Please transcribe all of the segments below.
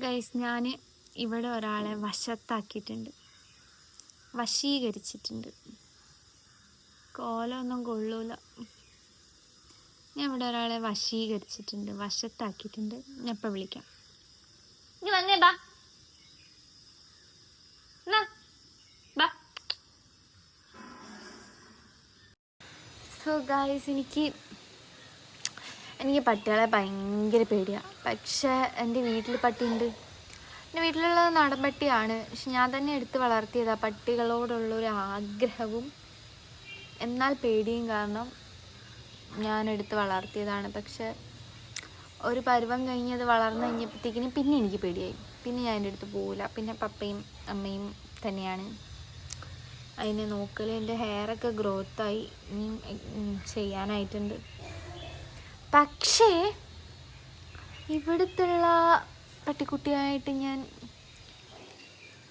Guys, ഞാൻ ഇവിടെ ഒരാളെ വശത്താക്കിയിട്ടുണ്ട്, വശീകരിച്ചിട്ടുണ്ട്. കോലമൊന്നും കൊള്ളൂല. ഞാൻ ഇവിടെ ഒരാളെ വശീകരിച്ചിട്ടുണ്ട്, വശത്താക്കിയിട്ടുണ്ട്. ഞാൻ ഇപ്പം വിളിക്കാം. നീ വന്നേ ബാ. സോ ഗൈസ്, എനിക്ക് പട്ടികളെ ഭയങ്കര പേടിയാണ്. പക്ഷേ എൻ്റെ വീട്ടിൽ പട്ടിയുണ്ട്. എൻ്റെ വീട്ടിലുള്ളത് നാടൻ പട്ടിയാണ്. പക്ഷെ ഞാൻ തന്നെ എടുത്ത് വളർത്തിയതാണ്. പട്ടികളോടുള്ളൊരു ആഗ്രഹവും എന്നാൽ പേടിയും കാരണം ഞാൻ എടുത്ത് വളർത്തിയതാണ്. പക്ഷെ ഒരു പരുവം കഴിഞ്ഞ് അത് വളർന്നു കഴിഞ്ഞപ്പോഴത്തേക്കിനും പിന്നെ എനിക്ക് പേടിയായി. പിന്നെ ഞാൻ എൻ്റെ അടുത്ത് പോവില്ല. പിന്നെ പപ്പയും അമ്മയും തന്നെയാണ് അതിനെ നോക്കൽ. എൻ്റെ ഹെയറൊക്കെ ഗ്രോത്തായി, ഇനിയും ചെയ്യാനായിട്ടുണ്ട്. പക്ഷേ ഇവിടുത്തുള്ള പട്ടിക്കുട്ടിയായിട്ട് ഞാൻ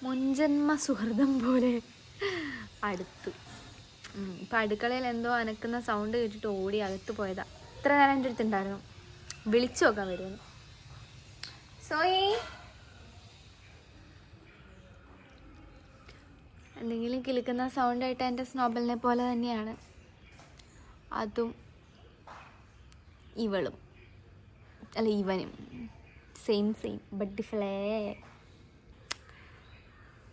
മുൻജന്മ സുഹൃതം പോലെ അടുത്തു. ഇപ്പം അടുക്കളയിൽ എന്തോ അനക്കുന്ന സൗണ്ട് കേട്ടിട്ട് ഓടി അകത്ത് പോയതാ. ഇത്ര നേരം എൻ്റെ അടുത്തുണ്ടായിരുന്നു. വിളിച്ചു നോക്കാൻ വരുമെന്ന്. സോയി, എന്തെങ്കിലും കിളിക്കുന്ന സൗണ്ടായിട്ട് എൻ്റെ സ്നോബലിനെ പോലെ തന്നെയാണ് അതും ഇവളും. അല്ല, ഇവനും സെയിം ബട്ട് ഡിഫറെന്റ്.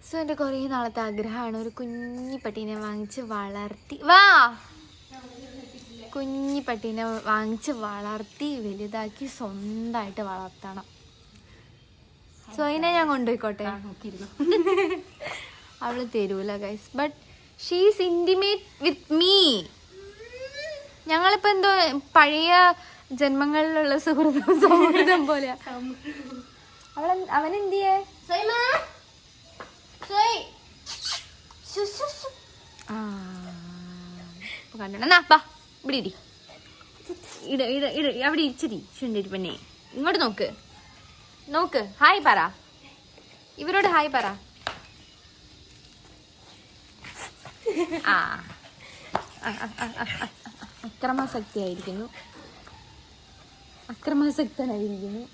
സോ എൻ്റെ കുറേ നാളത്തെ ആഗ്രഹമാണ് ഒരു കുഞ്ഞി പട്ടീനെ വാങ്ങിച്ച് വളർത്തി കുഞ്ഞി പട്ടീനെ വാങ്ങിച്ച് വളർത്തി വലുതാക്കി സ്വന്തമായിട്ട് വളർത്തണം. സോയിനെ ഞാൻ കൊണ്ടുപോയിക്കോട്ടെ. അവള് തരൂല guys, but she's intimate with me. ഞങ്ങളിപ്പോൾ എന്തോ പഴയ ജന്മങ്ങളിലുള്ള സൗഹൃദം പോലെയാ. അവനെന്തിയേ കണ്ടോണ്ടാ ബാ, ഇവിടെ ഇടി അവിടെ ഇച്ചിരി ചുണ്ടരി പെണ്ണെ. ഇങ്ങോട്ട് നോക്ക്. ഹായ് പറ, ഇവരോട് ഹായ് പറ. അക്രമാസക്തനായിരിക്കുന്നു.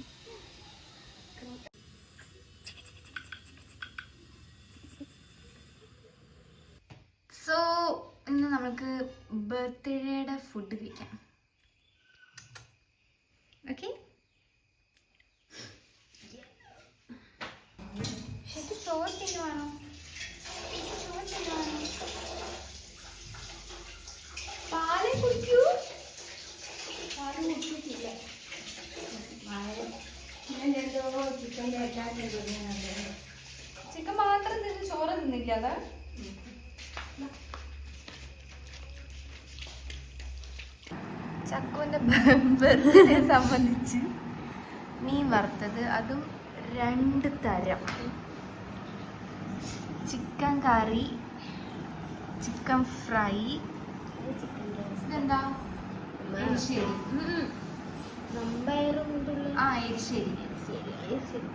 സോ ഇന്ന് നമുക്ക് ബർത്ത്ഡേയുടെ ഫുഡ് കഴിക്കാം. ഓക്കെ, ശരി. ചോറ് തിന്നുവാണോ? പാല് കുടിക്കൂ. ചിക്കൻ മാത്രം തിന്ന് ചോറ് തിന്നില്ല. അതാ ചക്കുവിന്റെ ബർത്ത്ഡേ സംബന്ധിച്ച് മീൻ വറുത്തത്, അതും 2 തരം. ചിക്കൻ കറി, ചിക്കൻ ഫ്രൈ, ഇതെന്താ എരിശ്ശേരി. എരിശ്ശേരി.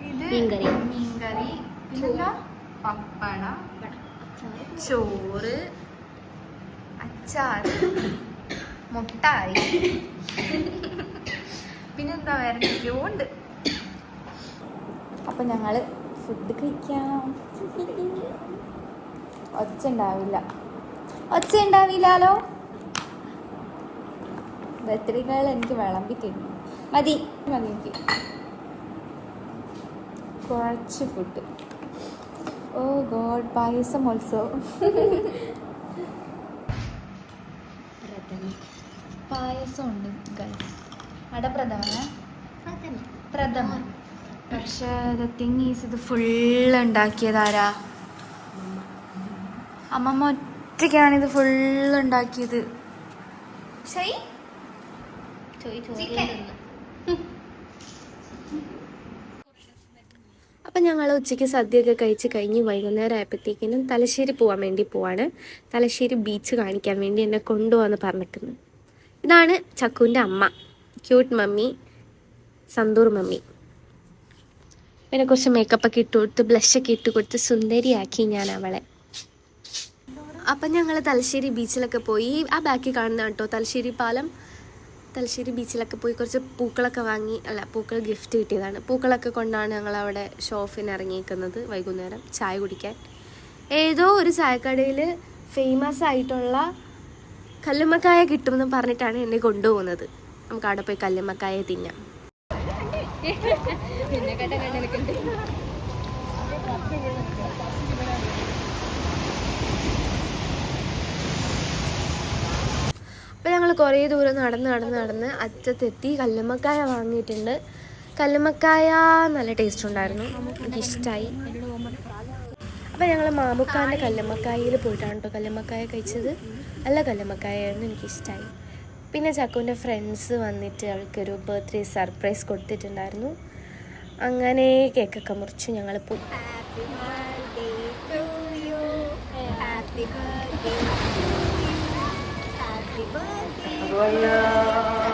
ഇത് മീൻകറി, പിന്നെന്താ പപ്പടം, ചോറ്, അച്ചാറ്, മുട്ടായി, പിന്നെന്താ വേറെ എന്തൊക്കെയോ ഉണ്ട്. അപ്പം ഞങ്ങൾ ഫുഡ് കഴിക്കാം. ഒച്ച ഉണ്ടാവില്ലല്ലോ. ബർത്ത്ഡേകൾ എനിക്ക് വിളമ്പി തരും. മതി എനിക്ക് കുറച്ച് ഫുഡ്. ഓ ഗോഡ്, പായസം ഓൾസോ. പായസം ഉണ്ട് ഗൈസ്. പ്രഥമൻ. പക്ഷേ ദ തിങ് ഈസ്, ഇത് ഫുള്ള് ഉണ്ടാക്കിയതാരാ? അമ്മമ്മ ഒറ്റയ്ക്കാണിത് ഫുള്ള് ഉണ്ടാക്കിയത്. ശരി. അപ്പം ഞങ്ങൾ ഉച്ചയ്ക്ക് സദ്യയൊക്കെ കഴിച്ച് കഴിഞ്ഞ് വൈകുന്നേരം ആയപ്പോഴത്തേക്കിനും തലശ്ശേരി പോകാൻ വേണ്ടി പോവാണ്. തലശ്ശേരി ബീച്ച് കാണിക്കാൻ വേണ്ടി എന്നെ കൊണ്ടുപോകാമെന്ന് പറഞ്ഞിരിക്കുന്നത്. ഇതാണ് ചക്കുവിൻ്റെ അമ്മ, ക്യൂട്ട് മമ്മി, സന്തൂർ മമ്മി. പിന്നെ കുറച്ച് മേക്കപ്പൊക്കെ ഇട്ട് കൊടുത്ത് ബ്ലഷൊക്കെ ഇട്ട് കൊടുത്ത് സുന്ദരിയാക്കി ഞാൻ അവളെ. അപ്പം ഞങ്ങൾ തലശ്ശേരി ബീച്ചിലൊക്കെ പോയി. ആ ബാക്കിൽ കാണുന്ന കേട്ടോ തലശ്ശേരി പാലം. തലശ്ശേരി ബീച്ചിലൊക്കെ പോയി കുറച്ച് പൂക്കളൊക്കെ വാങ്ങി, പൂക്കൾ ഗിഫ്റ്റ് കിട്ടിയതാണ്. പൂക്കളൊക്കെ കൊണ്ടാണ് ഞങ്ങളവിടെ ഷോപ്പിന് ഇറങ്ങിയിരിക്കുന്നത് വൈകുന്നേരം ചായ കുടിക്കാൻ. ഏതോ ഒരു ചായക്കടയിൽ ഫേമസ് ആയിട്ടുള്ള കല്ലുമ്മക്കായ കിട്ടുമെന്ന് പറഞ്ഞിട്ടാണ് എന്നെ കൊണ്ടുപോകുന്നത്. നമുക്ക് അവിടെ പോയി കല്ലുമ്മക്കായ തിന്നാം. അപ്പോൾ ഞങ്ങൾ കുറേ ദൂരം നടന്ന് അറ്റത്തെത്തി കല്ലുമ്മക്കായ വാങ്ങിയിട്ടുണ്ട്. കല്ലുമ്മക്കായ നല്ല ടേസ്റ്റ് ഉണ്ടായിരുന്നു, എനിക്കിഷ്ടമായി. അപ്പോൾ ഞങ്ങൾ മാമുക്കാൻ്റെ കല്ലുമ്മക്കായയിൽ പോയിട്ടാണ് കേട്ടോ കല്ലുമ്മക്കായ കഴിച്ചത്. നല്ല കല്ലുമ്മക്കായായിരുന്നു, എനിക്കിഷ്ടമായി. പിന്നെ ചക്കുവിൻ്റെ ഫ്രണ്ട്സ് വന്നിട്ട് അവൾക്കൊരു ബർത്ത്ഡേ സർപ്രൈസ് കൊടുത്തിട്ടുണ്ടായിരുന്നു. അങ്ങനെ കേക്കൊക്കെ മുറിച്ചു ഞങ്ങൾ പോയി. Happy birthday.